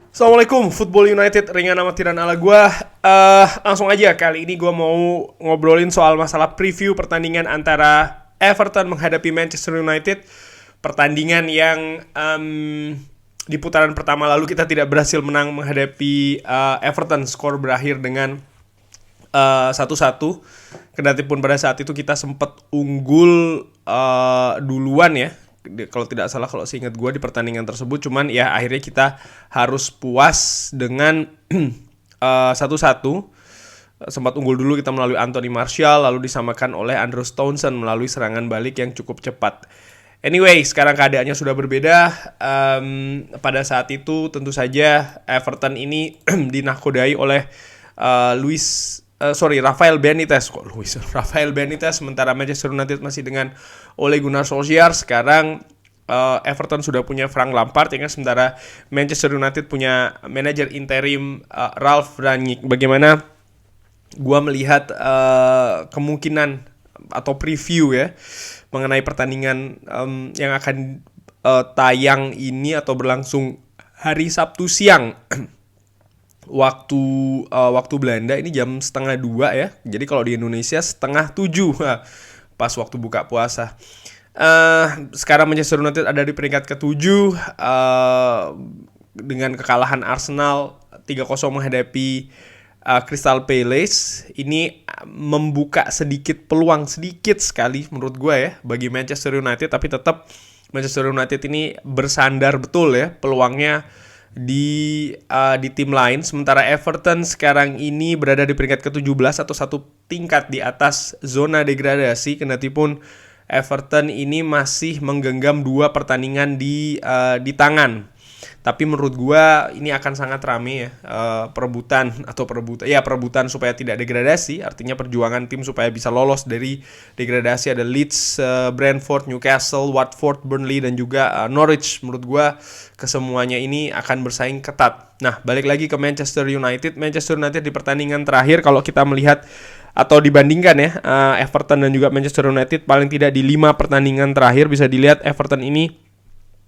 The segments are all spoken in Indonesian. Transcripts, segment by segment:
Assalamualaikum, Football United, ringan amatiran ala gue. Langsung aja, kali ini gue mau ngobrolin soal masalah preview pertandingan antara Everton menghadapi Manchester United. Pertandingan yang di putaran pertama lalu kita tidak berhasil menang menghadapi Everton. Skor berakhir dengan 1-1. Kendatipun pada saat itu kita sempat unggul duluan ya, kalau tidak salah, kalau seingat gue di pertandingan tersebut. Cuman ya akhirnya kita harus puas dengan 1-1. Sempat unggul dulu kita melalui Anthony Martial, lalu disamakan oleh Andros Townsend melalui serangan balik yang cukup cepat. Anyway, sekarang keadaannya sudah berbeda. Pada saat itu tentu saja Everton ini dinakodai oleh Rafael Benitez. Sementara Manchester United masih dengan Ole Gunnar Solskjaer. Sekarang Everton sudah punya Frank Lampard, ya kan? Sementara Manchester United punya manajer interim Ralf Rangnick. Bagaimana gua melihat kemungkinan atau preview ya mengenai pertandingan yang akan tayang ini atau berlangsung hari Sabtu siang waktu Belanda, ini jam 1:30 ya. Jadi kalau di Indonesia 6:30 pas waktu buka puasa. Sekarang Manchester United ada di peringkat ke-7 dengan kekalahan Arsenal 3-0 menghadapi Crystal Palace. Ini membuka sedikit peluang, sedikit sekali menurut gue ya, bagi Manchester United. Tapi tetap Manchester United ini bersandar betul ya peluangnya di tim lain. Sementara Everton sekarang ini berada di peringkat ke-17 atau satu tingkat di atas zona degradasi. Kendatipun Everton ini masih menggenggam 2 pertandingan di tangan. Tapi menurut gua ini akan sangat rame ya, perebutan supaya tidak degradasi. Artinya perjuangan tim supaya bisa lolos dari degradasi. Ada Leeds, Brentford, Newcastle, Watford, Burnley dan juga Norwich. Menurut gua kesemuanya ini akan bersaing ketat. Nah, balik lagi ke Manchester United. Manchester United di pertandingan terakhir, kalau kita melihat atau dibandingkan ya, Everton dan juga Manchester United, paling tidak di 5 pertandingan terakhir bisa dilihat Everton ini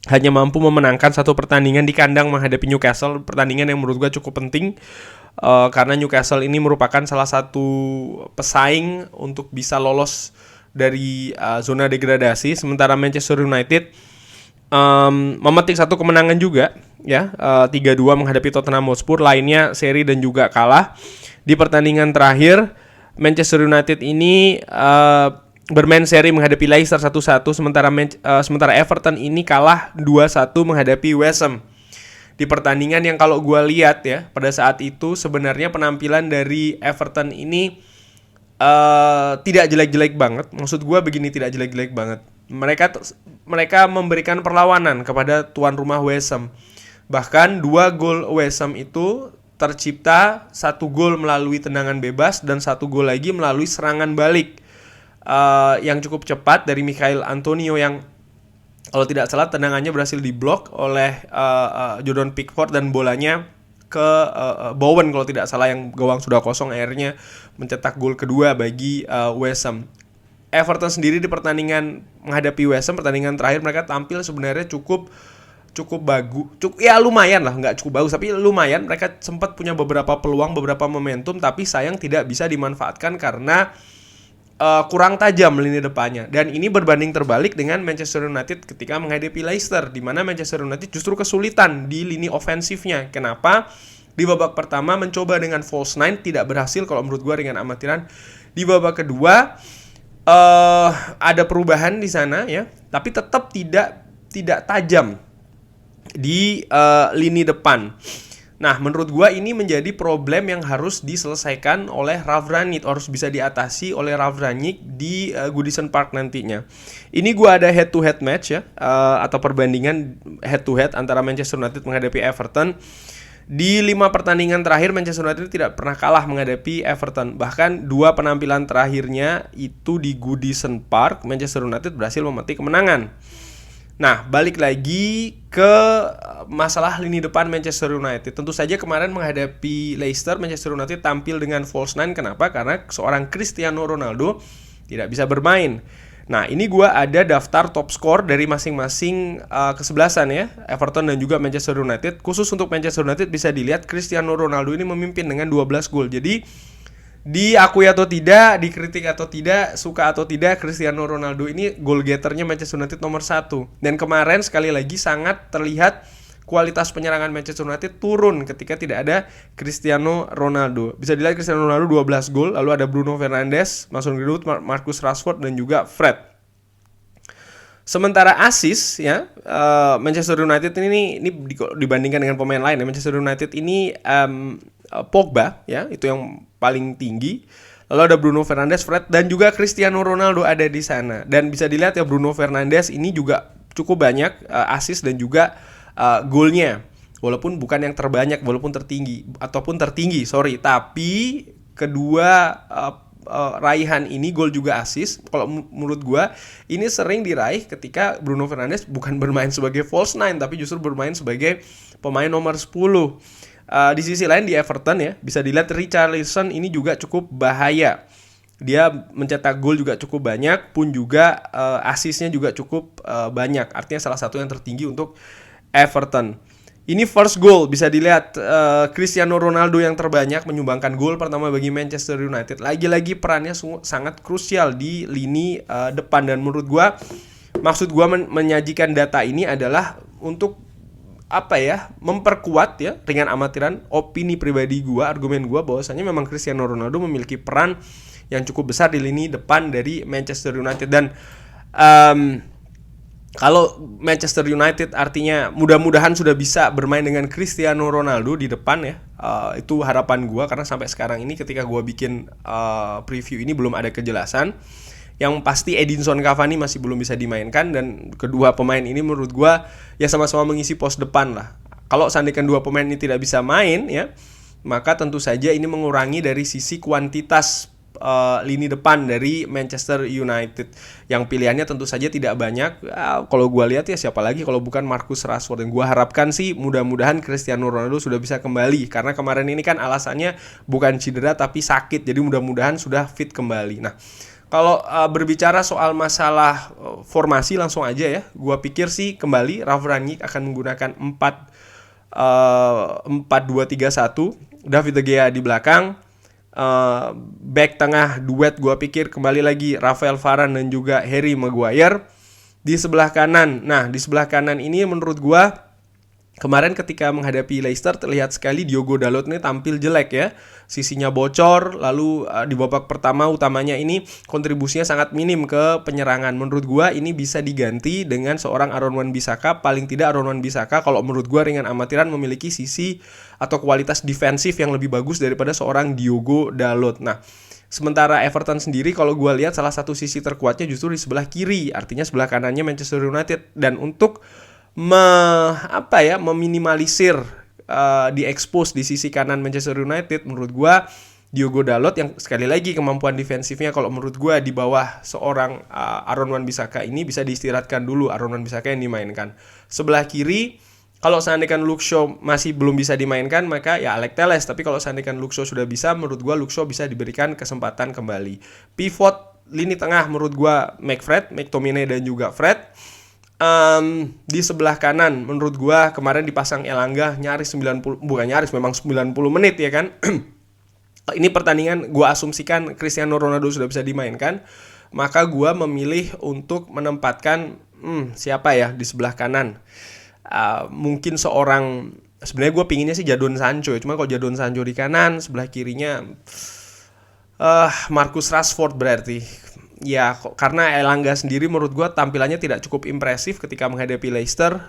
hanya mampu memenangkan 1 pertandingan di kandang menghadapi Newcastle. Pertandingan yang menurut gue cukup penting karena Newcastle ini merupakan salah satu pesaing untuk bisa lolos dari zona degradasi. Sementara Manchester United memetik 1 kemenangan juga ya, 3-2 menghadapi Tottenham Hotspur. Lainnya seri dan juga kalah. Di pertandingan terakhir Manchester United ini bermain seri menghadapi Leicester 1-1, sementara Everton ini kalah 2-1 menghadapi West Ham. Di pertandingan yang kalau gue lihat ya, pada saat itu sebenarnya penampilan dari Everton ini tidak jelek-jelek banget. Maksud gue begini, tidak jelek-jelek banget. Mereka memberikan perlawanan kepada tuan rumah West Ham. Bahkan 2 gol West Ham itu tercipta, 1 gol melalui tendangan bebas dan 1 gol lagi melalui serangan balik yang cukup cepat dari Mikhail Antonio, yang kalau tidak salah tendangannya berhasil diblok oleh Jordan Pickford dan bolanya ke Bowen kalau tidak salah, yang gawang sudah kosong akhirnya mencetak gol kedua bagi West Ham. Everton sendiri di pertandingan menghadapi West Ham, pertandingan terakhir mereka tampil sebenarnya cukup bagus, ya lumayan lah, nggak cukup bagus tapi lumayan. Mereka sempat punya beberapa peluang, beberapa momentum, tapi sayang tidak bisa dimanfaatkan karena kurang tajam lini depannya. Dan ini berbanding terbalik dengan Manchester United ketika menghadapi Leicester, di mana Manchester United justru kesulitan di lini ofensifnya. Kenapa? Di babak pertama mencoba dengan false nine, tidak berhasil kalau menurut gue dengan amatiran. Di babak kedua ada perubahan di sana ya, tapi tetap tidak tajam di lini depan. Nah, menurut gua ini menjadi problem yang harus diselesaikan oleh Ralf Rangnick, harus bisa diatasi oleh Ralf Rangnick di Goodison Park nantinya. Ini gua ada head to head match ya, atau perbandingan head to head antara Manchester United menghadapi Everton. Di 5 pertandingan terakhir Manchester United tidak pernah kalah menghadapi Everton. Bahkan 2 penampilan terakhirnya itu di Goodison Park, Manchester United berhasil memetik kemenangan. Nah, balik lagi ke masalah lini depan Manchester United. Tentu saja kemarin menghadapi Leicester, Manchester United tampil dengan false nine. Kenapa? Karena seorang Cristiano Ronaldo tidak bisa bermain. Nah, ini gue ada daftar top skor dari masing-masing kesebelasan ya, Everton dan juga Manchester United. Khusus untuk Manchester United bisa dilihat Cristiano Ronaldo ini memimpin dengan 12 gol. Jadi diakui atau tidak, dikritik atau tidak, suka atau tidak, Cristiano Ronaldo ini goal getternya Manchester United nomor 1. Dan kemarin sekali lagi sangat terlihat kualitas penyerangan Manchester United turun ketika tidak ada Cristiano Ronaldo. Bisa dilihat Cristiano Ronaldo 12 gol, lalu ada Bruno Fernandes, Mason Greenwood, Marcus Rashford dan juga Fred. Sementara assist ya, Manchester United ini dibandingkan dengan pemain lain ya, Manchester United ini Pogba ya, itu yang paling tinggi. Lalu ada Bruno Fernandes, Fred dan juga Cristiano Ronaldo ada di sana. Dan bisa dilihat ya, Bruno Fernandes ini juga cukup banyak assist dan juga golnya, walaupun bukan yang terbanyak, walaupun tertinggi, tapi kedua raihan ini gol juga assist. Kalau menurut gue ini sering diraih ketika Bruno Fernandes bukan bermain sebagai false nine, tapi justru bermain sebagai pemain nomor 10. Di sisi lain di Everton ya, bisa dilihat Richarlison ini juga cukup bahaya. Dia mencetak gol juga cukup banyak, pun juga assist-nya juga cukup banyak. Artinya salah satu yang tertinggi untuk Everton. Ini first goal, bisa dilihat Cristiano Ronaldo yang terbanyak menyumbangkan gol pertama bagi Manchester United. Lagi-lagi perannya sangat krusial di lini depan. Dan menurut gua, maksud gua menyajikan data ini adalah untuk memperkuat ya ringan amatiran opini pribadi gua, argumen gua bahwasanya memang Cristiano Ronaldo memiliki peran yang cukup besar di lini depan dari Manchester United. Dan kalau Manchester United artinya mudah-mudahan sudah bisa bermain dengan Cristiano Ronaldo di depan ya. Itu harapan gue, karena sampai sekarang ini ketika gue bikin preview ini belum ada kejelasan. Yang pasti Edinson Cavani masih belum bisa dimainkan, dan kedua pemain ini menurut gue ya sama-sama mengisi pos depan lah. Kalau seandainya dua pemain ini tidak bisa main ya, maka tentu saja ini mengurangi dari sisi kuantitas lini depan dari Manchester United, yang pilihannya tentu saja tidak banyak. Kalau gue lihat ya siapa lagi kalau bukan Marcus Rashford. Dan gue harapkan sih mudah-mudahan Cristiano Ronaldo sudah bisa kembali, karena kemarin ini kan alasannya bukan cedera tapi sakit. Jadi mudah-mudahan sudah fit kembali. Nah, kalau berbicara soal masalah formasi langsung aja ya, gue pikir sih kembali Ralf Rangnick akan menggunakan 4-2-3-1. David De Gea di belakang. Back tengah duet gue pikir kembali lagi Rafael Varane dan juga Harry Maguire. Di sebelah kanan, nah di sebelah kanan ini menurut gue kemarin ketika menghadapi Leicester terlihat sekali Diogo Dalot ini tampil jelek ya. Sisinya bocor, lalu di babak pertama utamanya ini kontribusinya sangat minim ke penyerangan. Menurut gua ini bisa diganti dengan seorang Aaron Wan-Bissaka. Paling tidak Aaron Wan-Bissaka kalau menurut gua ringan amatiran memiliki sisi atau kualitas defensif yang lebih bagus daripada seorang Diogo Dalot. Nah, sementara Everton sendiri kalau gue lihat salah satu sisi terkuatnya justru di sebelah kiri, artinya sebelah kanannya Manchester United. Dan untuk meminimalisir diekspos di sisi kanan Manchester United, menurut gue Diogo Dalot yang sekali lagi kemampuan defensifnya kalau menurut gue di bawah seorang Aaron Wan-Bissaka ini bisa diistirahatkan dulu Aaron Wan-Bissaka yang dimainkan. Sebelah kiri kalau seandainya Luke Shaw masih belum bisa dimainkan, maka ya Alex Telles. Tapi kalau seandainya Luke Shaw sudah bisa, menurut gue Luke Shaw bisa diberikan kesempatan kembali. Pivot lini tengah menurut gue McTominay dan juga Fred. Di sebelah kanan menurut gue kemarin dipasang Elanga nyaris 90 menit ya kan. Ini pertandingan gue asumsikan Cristiano Ronaldo sudah bisa dimainkan, maka gue memilih untuk menempatkan siapa ya di sebelah kanan. Mungkin seorang, sebenarnya gue pinginnya sih Jadon Sancho, cuma kalau Jadon Sancho di kanan, sebelah kirinya Marcus Rashford berarti. Ya, karena Elanga sendiri menurut gue tampilannya tidak cukup impresif ketika menghadapi Leicester.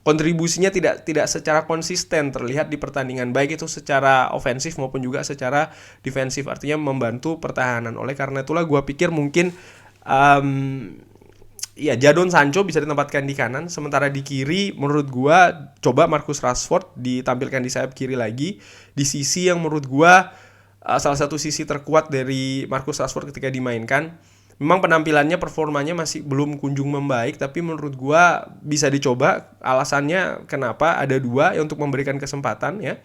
Kontribusinya tidak secara konsisten terlihat di pertandingan, baik itu secara ofensif maupun juga secara defensif, artinya membantu pertahanan. Oleh karena itulah gue pikir mungkin Jadon Sancho bisa ditempatkan di kanan, sementara di kiri menurut gue coba Marcus Rashford ditampilkan di sayap kiri lagi, di sisi yang menurut gue salah satu sisi terkuat dari Marcus Rashford ketika dimainkan. Memang penampilannya, performanya masih belum kunjung membaik, tapi menurut gue bisa dicoba. Alasannya kenapa ada dua, untuk memberikan kesempatan ya,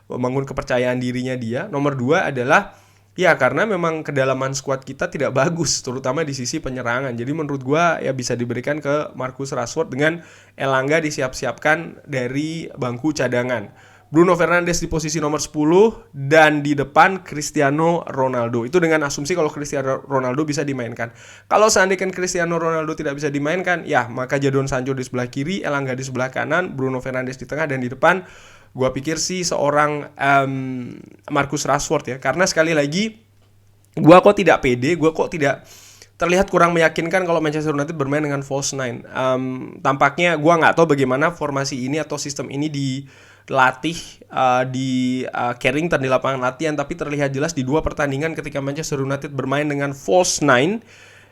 membangun kepercayaan dirinya dia. Nomor 2 adalah Ya, karena memang kedalaman squad kita tidak bagus, terutama di sisi penyerangan. Jadi menurut gua ya bisa diberikan ke Marcus Rashford dengan Elanga disiap-siapkan dari bangku cadangan. Bruno Fernandes di posisi nomor 10 dan di depan Cristiano Ronaldo. Itu dengan asumsi kalau Cristiano Ronaldo bisa dimainkan. Kalau seandainya Cristiano Ronaldo tidak bisa dimainkan, ya maka Jadon Sancho di sebelah kiri, Elanga di sebelah kanan, Bruno Fernandes di tengah, dan di depan gua pikir sih seorang Marcus Rashford ya. Karena sekali lagi gua kok tidak pede, gua kok tidak terlihat kurang meyakinkan kalau Manchester United bermain dengan false nine. Tampaknya gua nggak tahu bagaimana formasi ini atau sistem ini dilatih di Carrington di lapangan latihan, tapi terlihat jelas di 2 pertandingan ketika Manchester United bermain dengan false nine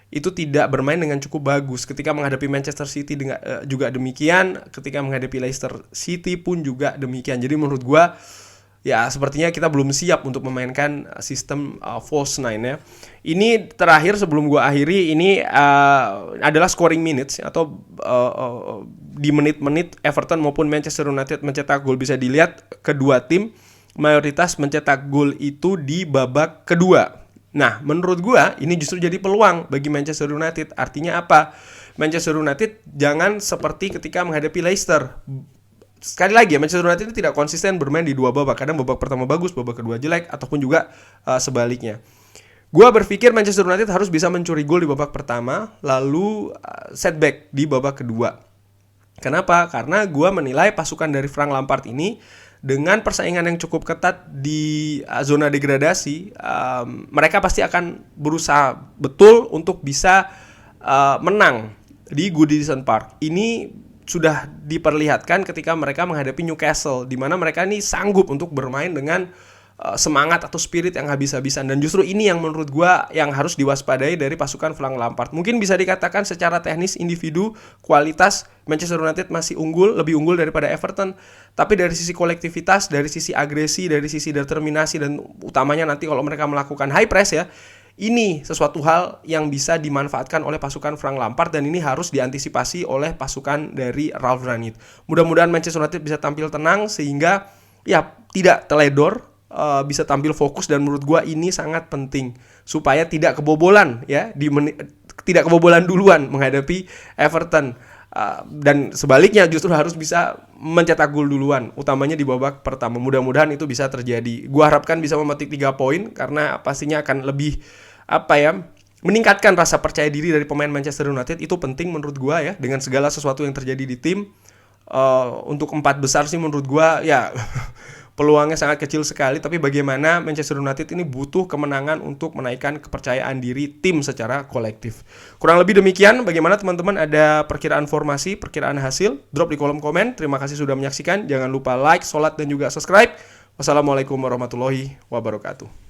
itu tidak bermain dengan cukup bagus. Ketika menghadapi Manchester City juga demikian, ketika menghadapi Leicester City pun juga demikian. Jadi menurut gua ya sepertinya kita belum siap untuk memainkan sistem false nine ya. Ini terakhir sebelum gua akhiri, ini adalah scoring minutes atau di menit-menit Everton maupun Manchester United mencetak gol. Bisa dilihat kedua tim mayoritas mencetak gol itu di babak kedua. Nah, menurut gua ini justru jadi peluang bagi Manchester United. Artinya apa? Manchester United jangan seperti ketika menghadapi Leicester. Sekali lagi ya, Manchester United tidak konsisten bermain di 2 babak. Kadang babak pertama bagus, babak kedua jelek, ataupun juga sebaliknya. Gua berpikir Manchester United harus bisa mencuri gol di babak pertama, lalu setback di babak kedua. Kenapa? Karena gua menilai pasukan dari Frank Lampard ini dengan persaingan yang cukup ketat di zona degradasi, mereka pasti akan berusaha betul untuk bisa menang di Goodison Park. Ini sudah diperlihatkan ketika mereka menghadapi Newcastle, di mana mereka ini sanggup untuk bermain dengan semangat atau spirit yang habis-habisan. Dan justru ini yang menurut gue yang harus diwaspadai dari pasukan Frank Lampard. Mungkin bisa dikatakan secara teknis individu kualitas Manchester United masih lebih unggul daripada Everton. Tapi dari sisi kolektivitas, dari sisi agresi, dari sisi determinasi, dan utamanya nanti kalau mereka melakukan high press ya, ini sesuatu hal yang bisa dimanfaatkan oleh pasukan Frank Lampard, dan ini harus diantisipasi oleh pasukan dari Ralf Rangnick. Mudah-mudahan Manchester United bisa tampil tenang sehingga ya tidak teledor, bisa tampil fokus, dan menurut gua ini sangat penting supaya tidak kebobolan ya tidak kebobolan duluan menghadapi Everton, dan sebaliknya justru harus bisa mencetak gol duluan, utamanya di babak pertama. Mudah-mudahan itu bisa terjadi. Gua harapkan bisa memetik 3 poin karena pastinya akan lebih meningkatkan rasa percaya diri dari pemain Manchester United. Itu penting menurut gua ya, dengan segala sesuatu yang terjadi di tim. Untuk 4 besar sih menurut gua ya peluangnya sangat kecil sekali, tapi bagaimana Manchester United ini butuh kemenangan untuk menaikkan kepercayaan diri tim secara kolektif. Kurang lebih demikian. Bagaimana teman-teman, ada perkiraan formasi, perkiraan hasil? Drop di kolom komen. Terima kasih sudah menyaksikan. Jangan lupa like, sholat, dan juga subscribe. Wassalamualaikum warahmatullahi wabarakatuh.